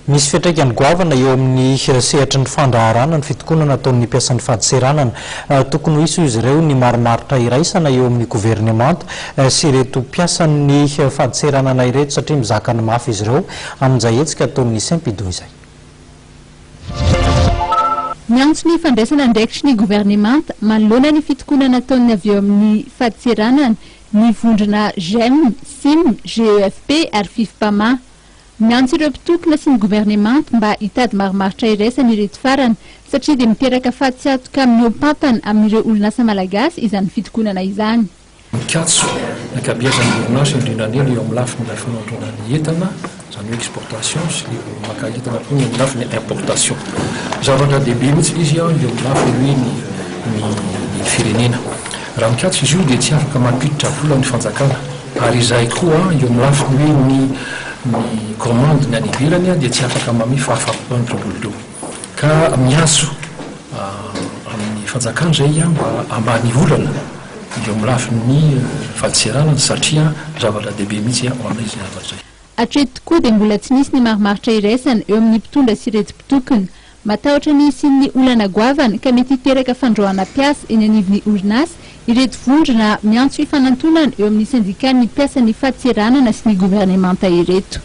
Misy fiantraikany goavana eo amin'ny sehatra ny fandaharana ny fitokonana ataon'ny mpiasan'ny fahadiseranana. Tokony hisy izy ireo ny marimaritra iraisana eo amin'ny gouvernemanta sy ireto mpiasan'ny fahadiseranana ireto satria mizaka ny mafy izy ireo amin'izay hetsika ataon'ny Saint-Pido izay. Miantso ny fandraisana andraikitry ny gouvernemanta manoloana ny fitokonana ataony avy eo amin'ny fahadiseranana ny vondrona GEM, SIM, GEFP ary FIFPAMA. Miantso ireo mpitokona sy ny gouvernemanta mba hitady marimaritra iraisana ireto farany satria dia miteraka fahatsiatoka amin'ny ampatany amin'ireo orinasa malagasy izany fitokonana izany. Mikatso ny ankabeazan'ny orinasa indrindra eo amin'ny lafiny fanondrona ny entana, izany hoe exportation sy maka entana koa ny amin'ny lafiny importation. Zavatra dehibe mihitsy izy eo amin'ny lafiny hoe ny firenena. Raha mikatso izy io dia tsy afaka mampiditra vola ny fanjakana ary izay koa eo amin'ny lafiny hoe ny commande ny any ivelany dia tsy afaka mami fahafapoan'ny tontolo ka miaso amin'ny fanjakana zay mba ambany olana eo amin'ny lafiny fahadiseranana satria zavatra dehibe mihitsy amin'izy zavatra zay. Hatreto tokoa dia mbola tsy misy ny marimaritra iraisana eo amin'ny mpitondra sy ireto mpitokona. Matahotra ny isian'ny olana goavana ka mety hiteraka fandrahoana piasa eny anivon'ny orinasa ireto vondrona miantso ifanantonana eo amin'ny syndicat ny mpiasan'ny fahadiseranana sy ny gouvernemanta ireto.